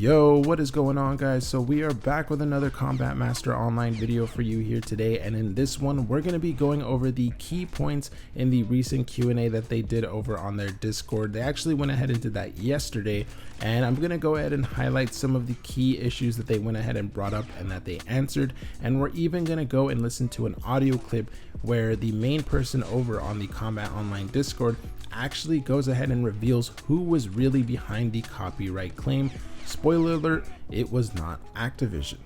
Yo, what is going on, guys? So we are back with another Combat Master Online video for you here today, and in this one we're going to be going over the key points in the recent Q&A that they did over on their Discord. They actually went ahead and did that yesterday, and I'm going to go ahead and highlight some of the key issues that they went ahead and brought up and that they answered, and we're even going to go and listen to an audio clip where the main person over on the Combat Online Discord actually goes ahead and reveals who was really behind the copyright claim. Spoiler alert, it was not Activision.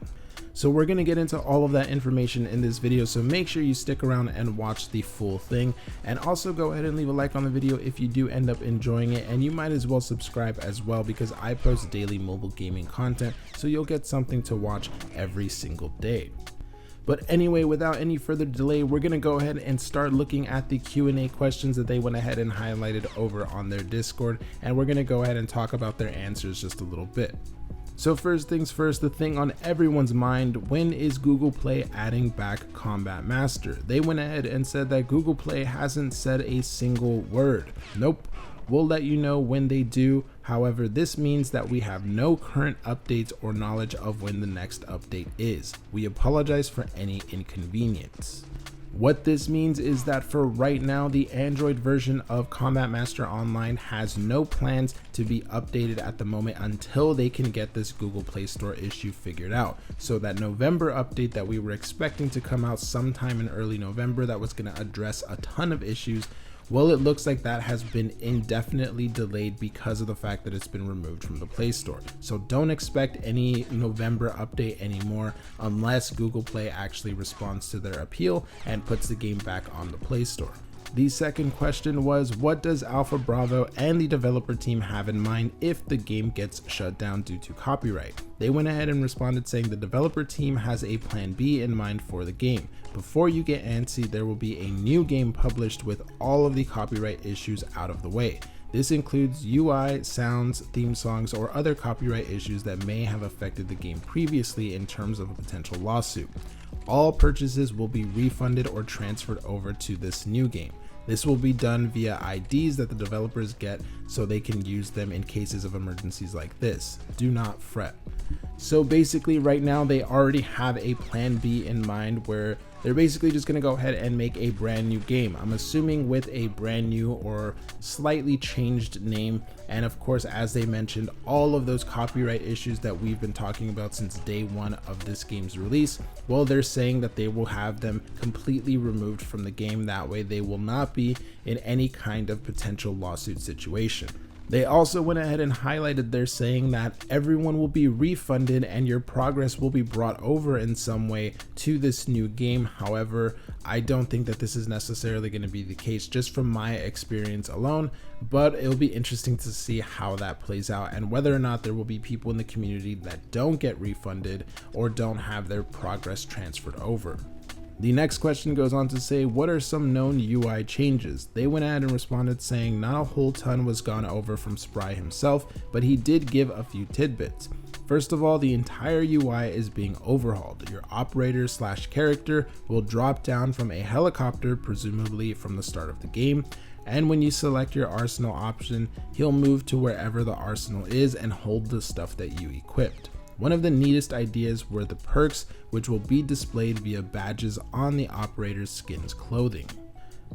So we're going to get into all of that information in this video, so make sure you stick around and watch the full thing, and also go ahead and leave a like on the video if you do end up enjoying it, and you might as well subscribe as well because I post daily mobile gaming content, so you'll get something to watch every single day. But anyway, without any further delay, we're going to go ahead and start looking at the Q&A questions that they went ahead and highlighted over on their Discord, and we're going to go ahead and talk about their answers just a little bit. So first things first, the thing on everyone's mind, when is Google Play adding back Combat Master? They went ahead and said that Google Play hasn't said a single word. Nope. We'll let you know when they do. However, this means that we have no current updates or knowledge of when the next update is. We apologize for any inconvenience. What this means is that for right now, the Android version of Combat Master Online has no plans to be updated at the moment until they can get this Google Play Store issue figured out. So that November update that we were expecting to come out sometime in early November that was going to address a ton of issues, well, it looks like that has been indefinitely delayed because of the fact that it's been removed from the Play Store. So don't expect any November update anymore unless Google Play actually responds to their appeal and puts the game back on the Play Store. The second question was, what does Alpha Bravo and the developer team have in mind if the game gets shut down due to copyright? They went ahead and responded saying the developer team has a plan B in mind for the game. Before you get antsy, there will be a new game published with all of the copyright issues out of the way. This includes UI, sounds, theme songs, or other copyright issues that may have affected the game previously in terms of a potential lawsuit. All purchases will be refunded or transferred over to this new game. This will be done via IDs that the developers get so they can use them in cases of emergencies like this. Do not fret. So basically right now they already have a plan B in mind where they're basically just going to go ahead and make a brand new game. I'm assuming with a brand new or slightly changed name. And of course, as they mentioned, all of those copyright issues that we've been talking about since day one of this game's release, well, they're saying that they will have them completely removed from the game. That way they will not be in any kind of potential lawsuit situation. They also went ahead and highlighted they're saying that everyone will be refunded and your progress will be brought over in some way to this new game. However, I don't think that this is necessarily going to be the case just from my experience alone, but it'll be interesting to see how that plays out and whether or not there will be people in the community that don't get refunded or don't have their progress transferred over. The next question goes on to say, what are some known UI changes? They went ahead and responded saying not a whole ton was gone over from Spry himself, but he did give a few tidbits. First of all, the entire UI is being overhauled. Your operator / character will drop down from a helicopter, presumably from the start of the game, and when you select your arsenal option, he'll move to wherever the arsenal is and hold the stuff that you equipped. One of the neatest ideas were the perks, which will be displayed via badges on the operator's skin's clothing.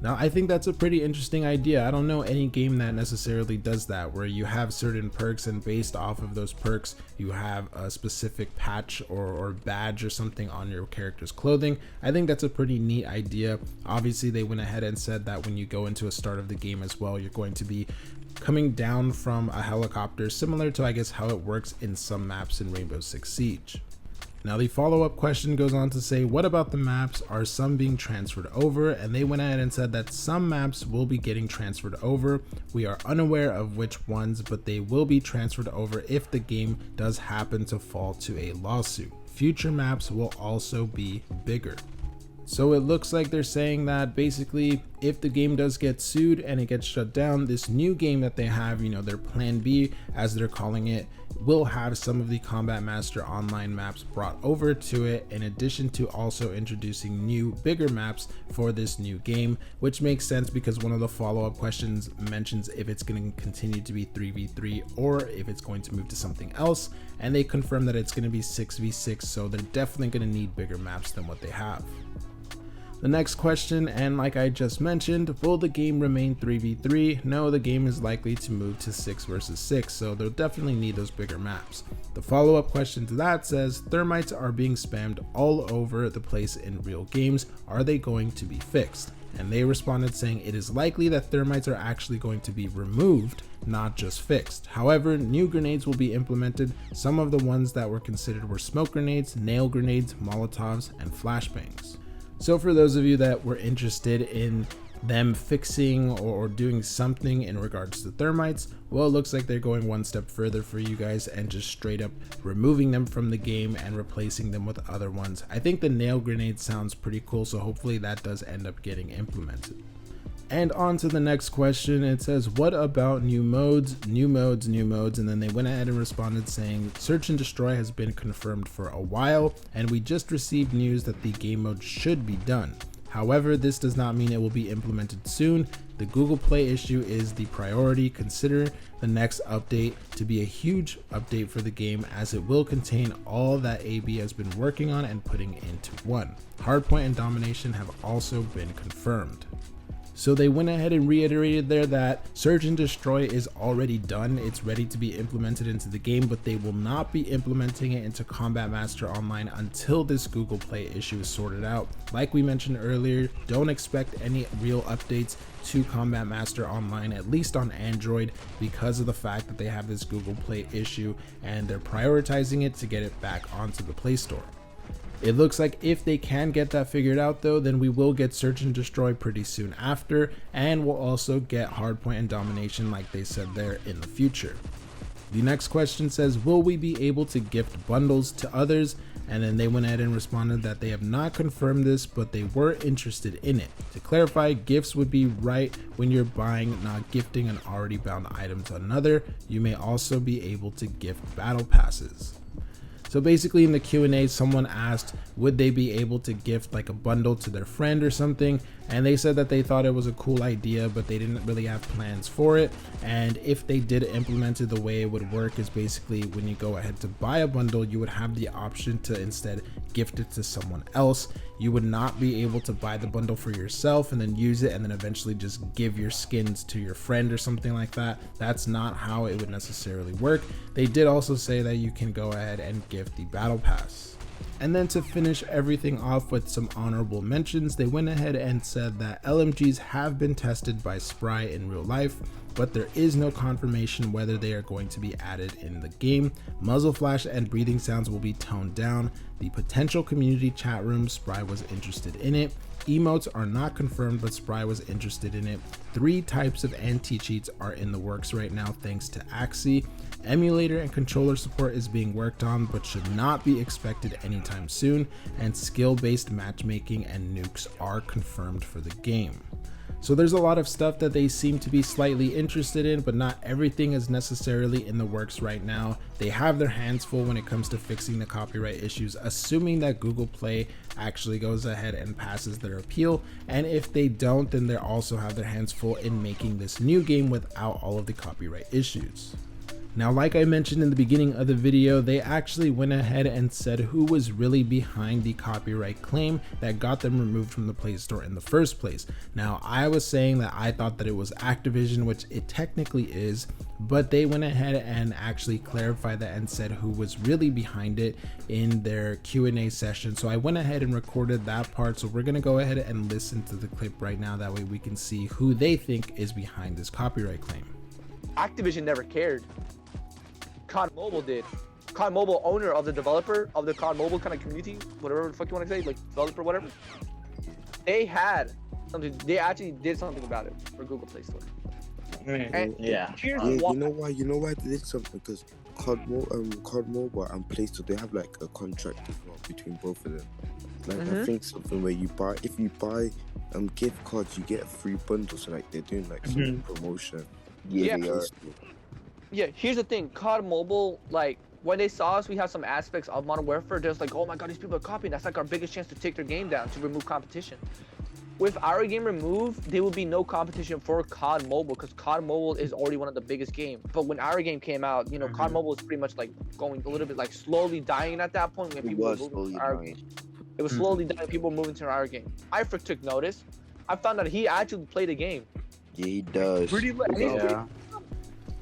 Now, I think that's a pretty interesting idea. I don't know any game that necessarily does that, where you have certain perks and based off of those perks, you have a specific patch or badge or something on your character's clothing. I think that's a pretty neat idea. Obviously, they went ahead and said that when you go into a start of the game as well, you're going to be coming down from a helicopter, similar to, I guess, how it works in some maps in Rainbow Six Siege. Now the follow-up question goes on to say, what about the maps? Are some being transferred over? And they went ahead and said that some maps will be getting transferred over. We are unaware of which ones, but they will be transferred over if the game does happen to fall to a lawsuit. Future maps will also be bigger. So it looks like they're saying that basically if the game does get sued and it gets shut down, this new game that they have, their plan B as they're calling it, will have some of the Combat Master Online maps brought over to it, in addition to also introducing new, bigger maps for this new game, which makes sense because one of the follow-up questions mentions if it's going to continue to be 3v3 or if it's going to move to something else, and they confirm that it's going to be 6v6, so they're definitely going to need bigger maps than what they have. The next question, and like I just mentioned, will the game remain 3v3? No, the game is likely to move to 6 versus 6, so they'll definitely need those bigger maps. The follow-up question to that says, thermites are being spammed all over the place in real games. Are they going to be fixed? And they responded saying it is likely that thermites are actually going to be removed, not just fixed. However, new grenades will be implemented. Some of the ones that were considered were smoke grenades, nail grenades, molotovs, and flashbangs. So for those of you that were interested in them fixing or doing something in regards to thermites, well, it looks like they're going one step further for you guys and just straight up removing them from the game and replacing them with other ones. I think the nail grenade sounds pretty cool, so hopefully that does end up getting implemented. And on to the next question. It says, what about new modes? New modes, and then they went ahead and responded saying, search and destroy has been confirmed for a while, and we just received news that the game mode should be done. However, this does not mean it will be implemented soon. The Google Play issue is the priority. Consider the next update to be a huge update for the game, as it will contain all that AB has been working on and putting into one. Hardpoint and domination have also been confirmed. So they went ahead and reiterated there that Search and Destroy is already done. It's ready to be implemented into the game, but they will not be implementing it into Combat Master Online until this Google Play issue is sorted out. Like we mentioned earlier, don't expect any real updates to Combat Master Online, at least on Android, because of the fact that they have this Google Play issue and they're prioritizing it to get it back onto the Play Store. It looks like if they can get that figured out though, then we will get Search and Destroy pretty soon after, and we'll also get Hardpoint and Domination like they said there in the future. The next question says, will we be able to gift bundles to others? And then they went ahead and responded that they have not confirmed this, but they were interested in it. To clarify, gifts would be right when you're buying, not gifting an already bound item to another. You may also be able to gift battle passes. So basically in the Q&A, someone asked, would they be able to gift like a bundle to their friend or something? And they said that they thought it was a cool idea, but they didn't really have plans for it. And if they did implement it, the way it would work is basically when you go ahead to buy a bundle, you would have the option to instead gift it to someone else. You would not be able to buy the bundle for yourself and then use it and then eventually just give your skins to your friend or something like that. That's not how it would necessarily work. They did also say that you can go ahead and gift the battle pass. And then to finish everything off with some honorable mentions, they went ahead and said that LMGs have been tested by Spry in real life, but there is no confirmation whether they are going to be added in the game. Muzzle flash and breathing sounds will be toned down. The potential community chat room, Spry was interested in it. Emotes are not confirmed, but Spry was interested in it. 3 types of anti-cheats are in the works right now thanks to Axie. Emulator and controller support is being worked on, but should not be expected anytime soon. And skill-based matchmaking and nukes are confirmed for the game. So there's a lot of stuff that they seem to be slightly interested in, but not everything is necessarily in the works right now. They have their hands full when it comes to fixing the copyright issues, assuming that Google Play actually goes ahead and passes their appeal. And if they don't, then they also have their hands full in making this new game without all of the copyright issues. Now, like I mentioned in the beginning of the video, they actually went ahead and said who was really behind the copyright claim that got them removed from the Play Store in the first place. Now, I was saying that I thought that it was Activision, which it technically is, but they went ahead and actually clarified that and said who was really behind it in their Q&A session. So I went ahead and recorded that part. So we're gonna go ahead and listen to the clip right now. That way we can see who they think is behind this copyright claim. Activision never cared. COD Mobile did. COD Mobile, owner of the developer of the COD Mobile kind of community, whatever the fuck you want to say, like developer, whatever. They had something. They actually did something about it for Google Play Store. And yeah. Here's You know why? You know why they did something? Because COD Mobile and Play Store, they have like a contract as well between both of them. Like I think something where you buy, if you buy gift cards, you get a free bundle. So like they're doing like some promotion. Yeah. Yeah, here's the thing. COD Mobile, like, when they saw us, we have some aspects of Modern Warfare. They're just like, oh my god, these people are copying. That's like our biggest chance to take their game down, to remove competition. With our game removed, there will be no competition for COD Mobile because COD Mobile is already one of the biggest games. But when our game came out, you know, COD Mobile was pretty much like going a little bit like slowly dying at that point when people were moving to our game. It was slowly dying. People were moving to our game. Ifric took notice. I found out he actually played the game. Yeah, he does. Pretty Yeah.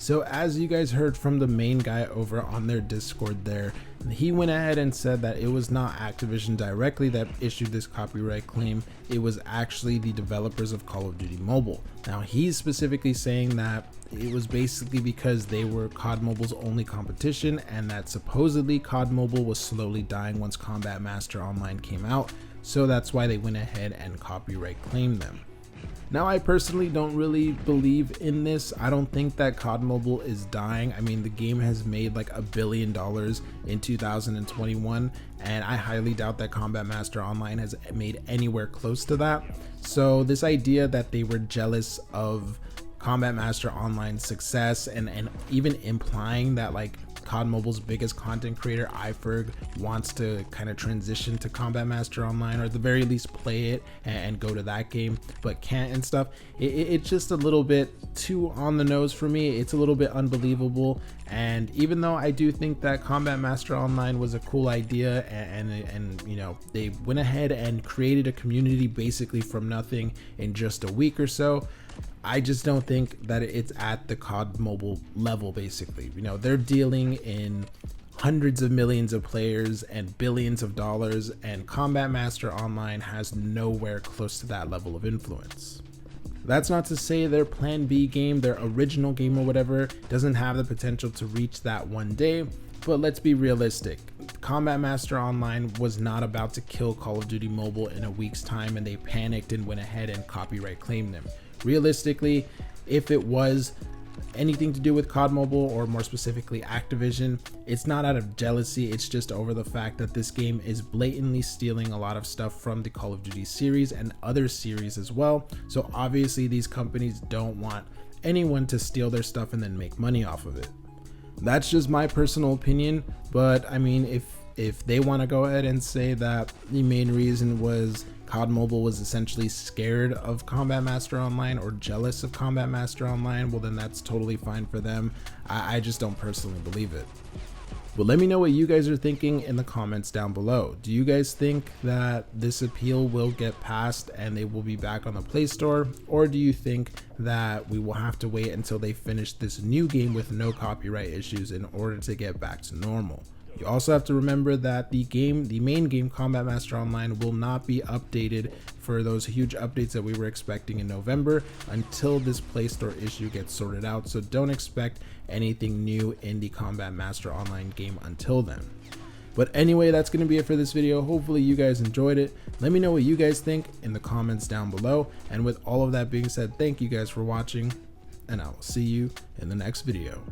So as you guys heard from the main guy over on their Discord there, he went ahead and said that it was not Activision directly that issued this copyright claim. It was actually the developers of Call of Duty Mobile. Now he's specifically saying that it was basically because they were COD Mobile's only competition and that supposedly COD Mobile was slowly dying once Combat Master Online came out. So that's why they went ahead and copyright claimed them. Now, I personally don't really believe in this. I don't think that COD Mobile is dying. I mean, the game has made like $1 billion in 2021, and I highly doubt that Combat Master Online has made anywhere close to that. So this idea that they were jealous of Combat Master Online's success and even implying that like COD Mobile's biggest content creator, iFerg, wants to kind of transition to Combat Master Online, or at the very least play it and go to that game, but can't and stuff. It's just a little bit too on the nose for me. It's a little bit unbelievable. And even though I do think that Combat Master Online was a cool idea and you know, they went ahead and created a community basically from nothing in just a week or so, I just don't think that it's at the COD Mobile level. Basically, you know, they're dealing in hundreds of millions of players and billions of dollars, and Combat Master Online has nowhere close to that level of influence. That's not to say their Plan B game, their original game or whatever, doesn't have the potential to reach that one day, but let's be realistic. Combat Master Online was not about to kill Call of Duty Mobile in a week's time, and they panicked and went ahead and copyright claimed them. Realistically, if it was anything to do with COD Mobile, or more specifically Activision, it's not out of jealousy, it's just over the fact that this game is blatantly stealing a lot of stuff from the Call of Duty series and other series as well. So obviously these companies don't want anyone to steal their stuff and then make money off of it. That's just my personal opinion, but I mean, if they want to go ahead and say that the main reason was COD Mobile was essentially scared of Combat Master Online or jealous of Combat Master Online, well then that's totally fine for them. I just don't personally believe it. But let me know what you guys are thinking in the comments down below. Do you guys think that this appeal will get passed and they will be back on the Play Store? Or do you think that we will have to wait until they finish this new game with no copyright issues in order to get back to normal? You also have to remember that the main game, Combat Master Online, will not be updated for those huge updates that we were expecting in November until this Play Store issue gets sorted out. So don't expect anything new in the Combat Master Online game until then. But anyway, that's going to be it for this video. Hopefully you guys enjoyed it. Let me know what you guys think in the comments down below. And with all of that being said, thank you guys for watching, and I will see you in the next video.